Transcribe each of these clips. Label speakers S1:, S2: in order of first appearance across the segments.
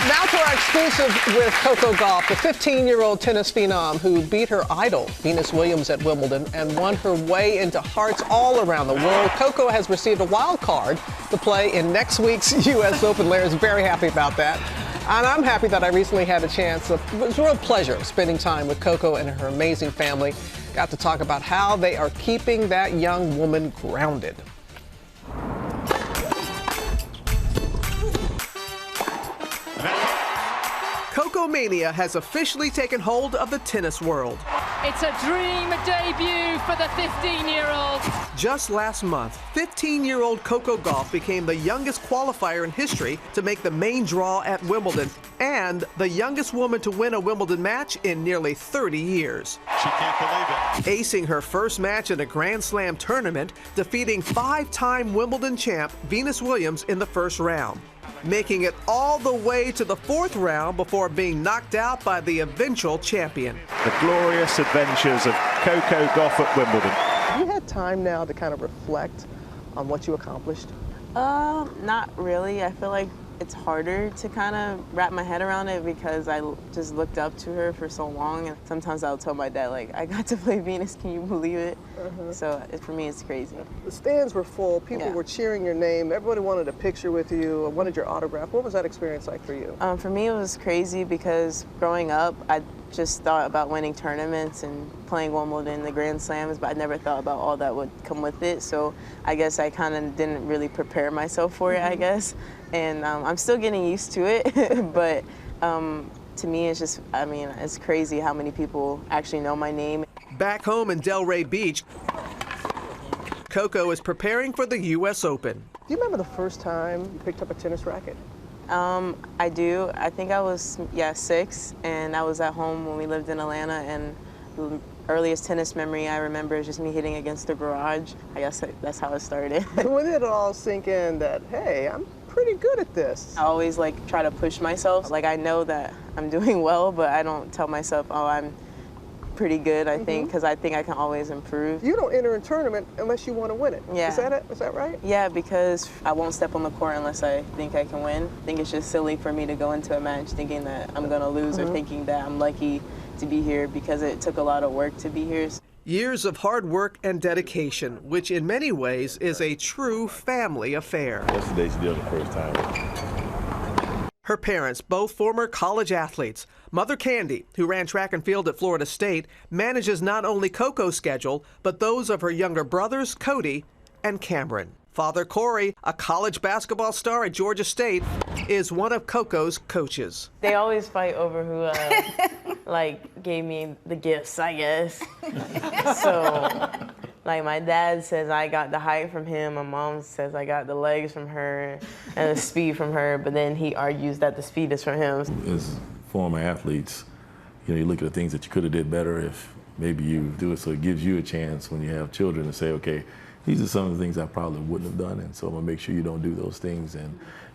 S1: Now to our exclusive with Coco Gauff, the 15-year-old tennis phenom who beat her idol, Venus Williams, at Wimbledon and won her way into hearts all around the world. Coco has received a wild card to play in next week's U.S. Open. Larry's very happy about that. And I'm happy that I recently had a chance. It was a real pleasure spending time with Coco and her amazing family. Got to talk about how they are keeping that young woman grounded. Coco Mania has officially taken hold of the tennis world.
S2: It's a dream debut for the 15-year-old.
S1: Just last month, 15-year-old Coco Gauff became the youngest qualifier in history to make the main draw at Wimbledon and the youngest woman to win a Wimbledon match in nearly 30 years.
S3: She can't believe it.
S1: Acing her first match in a Grand Slam tournament, defeating five-time Wimbledon champ Venus Williams in the first round, making it all the way to the fourth round before being knocked out by the eventual champion.
S3: The glorious adventures of Coco Gauff at Wimbledon.
S1: Have you had time now to kind of reflect on what you accomplished?
S4: Not really. I feel like it's harder to kind of wrap my head around it because I just looked up to her for so long, and sometimes I'll tell my dad, like, I got to play Venus, can you believe it? So for me, it's crazy.
S1: The stands were full, people were cheering your name, everybody wanted a picture with you, wanted your autograph. What was that experience like for you?
S4: For me, it was crazy because growing up, I just thought about winning tournaments and playing Wimbledon, the Grand Slams, but I never thought about all that would come with it. So I guess I kind of didn't really prepare myself for it, I guess. And I'm still getting used to it, but to me, it's just, I mean, it's crazy how many people actually know my name.
S1: Back home in Delray Beach, Coco is preparing for the U.S. Open. Do you remember the first time you picked up a tennis racket?
S4: I do. I think I was, 6, and I was at home when we lived in Atlanta, and the earliest tennis memory I remember is just me hitting against the garage. I guess that's how it started.
S1: When did it all sink in that, hey, I'm pretty good at this?
S4: I always try to push myself. I know that I'm doing well, but I don't tell myself, oh, I'm pretty good, I think, because I think I can always improve.
S1: You don't enter a tournament unless you want to win it.
S4: Yeah.
S1: Is that it? Is that right?
S4: Yeah, because I won't step on the court unless I think I can win. I think it's just silly for me to go into a match thinking that I'm going to lose or thinking that I'm lucky to be here because it took a lot of work to be here.
S1: Years of hard work and dedication, which in many ways is a true family affair.
S5: Yesterday she did it the first time.
S1: Her parents, both former college athletes. Mother Candy, who ran track and field at Florida State, manages not only Coco's schedule, but those of her younger brothers, Cody and Cameron. Father Corey, a college basketball star at Georgia State, is one of Coco's coaches.
S4: They always fight over who, gave me the gifts, I guess. So, my dad says I got the height from him, my mom says I got the legs from her and the speed from her, but then he argues that the speed is from him.
S5: As former athletes, you look at the things that you could have did better if maybe you do it, so it gives you a chance when you have children to say, okay, these are some of the things I probably wouldn't have done, and so I'm gonna make sure you don't do those things.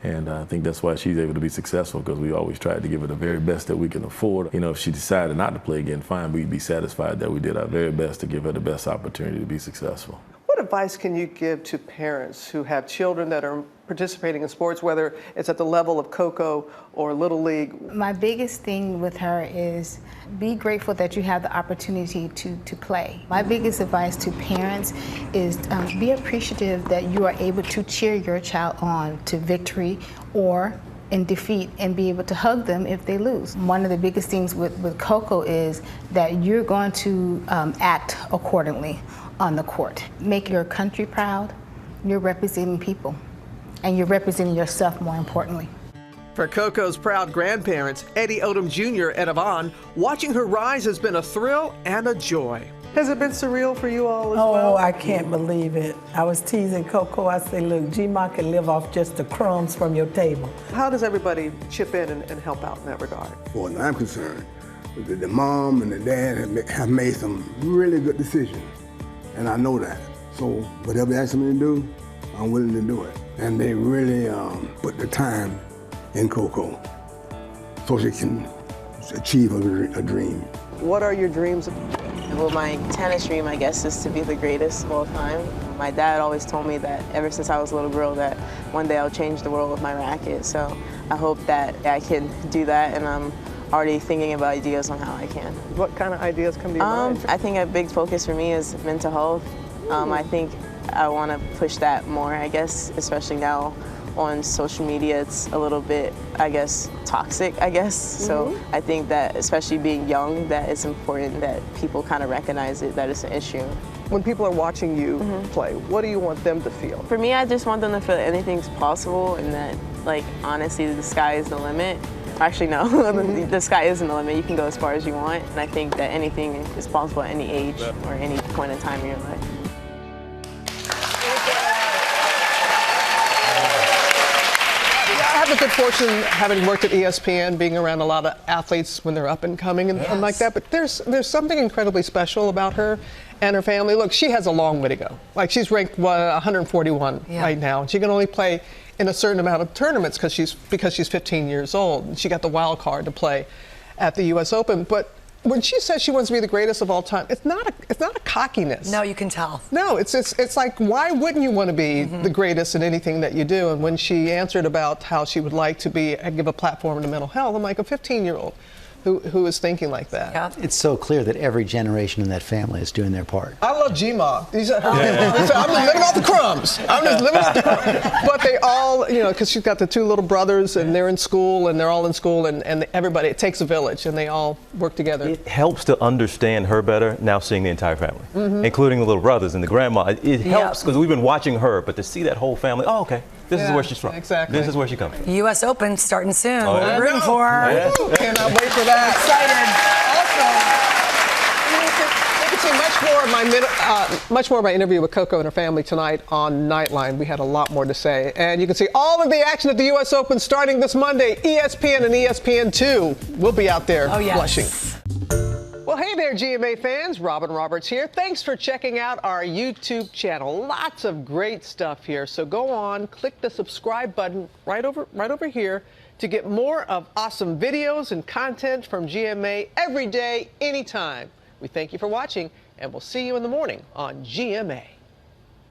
S5: And I think that's why she's able to be successful, because we always tried to give her the very best that we can afford. If she decided not to play again, fine, we'd be satisfied that we did our very best to give her the best opportunity to be successful.
S1: What advice can you give to parents who have children that are participating in sports, whether it's at the level of Coco or Little League?
S6: My biggest thing with her is be grateful that you have the opportunity to play. My biggest advice to parents is be appreciative that you are able to cheer your child on to victory or in defeat and be able to hug them if they lose. One of the biggest things with Coco is that you're going to act accordingly on the court. Make your country proud. You're representing people, and you're representing yourself more importantly.
S1: For Coco's proud grandparents, Eddie Odom Jr. and Yvonne, watching her rise has been a thrill and a joy. Has it been surreal for you all as well?
S7: Oh, I can't believe it. I was teasing Coco. I say, look, GMA can live off just the crumbs from your table.
S1: How does everybody chip in and help out in that regard?
S8: Well, I'm concerned, the mom and the dad have made some really good decisions, and I know that. So whatever they ask me to do, I'm willing to do it. And they really put the time in Coco so she can achieve a dream.
S1: What are your dreams?
S4: Well, my tennis dream, I guess, is to be the greatest of all time. My dad always told me that ever since I was a little girl that one day I'll change the world with my racket. So I hope that I can do that, and I'm already thinking about ideas on how I can.
S1: What kind of ideas come to your mind?
S4: I think a big focus for me is mental health. I think I want to push that more, I guess, especially now on social media. It's a little bit, I guess, toxic, I guess. So I think that, especially being young, that it's important that people kind of recognize it, that it's an issue.
S1: When people are watching you play, what do you want them to feel?
S4: For me, I just want them to feel that anything's possible and that, like, honestly, the sky is the limit. Actually, no, the sky isn't the limit. You can go as far as you want. And I think that anything is possible at any age or any point in time in your life.
S1: I have the good fortune, having worked at ESPN, being around a lot of athletes when they're up and coming and like that. But there's something incredibly special about her and her family. Look, she has a long way to go. Like, she's ranked 141 right now. She can only play in a certain amount of tournaments because she's 15 years old. And she got the wild card to play at the U.S. Open. But when she says she wants to be the greatest of all time, it's not a cockiness.
S9: No, you can tell.
S1: No, it's like, why wouldn't you want to be the greatest in anything that you do? And when she answered about how she would like to give a platform to mental health, I'm like, a 15-year-old who is thinking like that.
S9: Yeah.
S10: It's so clear that every generation in that family is doing their part.
S1: I love GMA. These are her I'm just living off the crumbs. I'm just living off the crumbs. But they all, because she's got the two little brothers, and they're in school, and they're all in school, and everybody, it takes a village, and they all work together.
S11: It helps to understand her better now, seeing the entire family, including the little brothers and the grandma. It helps because we've been watching her, but to see that whole family, oh, okay, this is where she's from.
S1: Exactly.
S11: This is where she comes from.
S9: U.S. Open starting soon.
S11: Oh, yeah.
S9: We're rooting for her.
S11: Yeah.
S1: Cannot wait for that. Also, you can see much more of my interview with Coco and her family tonight on Nightline. We had a lot more to say. And you can see all of the action at the U.S. Open starting this Monday. ESPN and ESPN2 will be out there blushing. Well, hey there, GMA fans. Robin Roberts here. Thanks for checking out our YouTube channel. Lots of great stuff here. So go on, click the subscribe button right over here to get more of awesome videos and content from GMA every day, anytime. We thank you for watching, and we'll see you in the morning on GMA.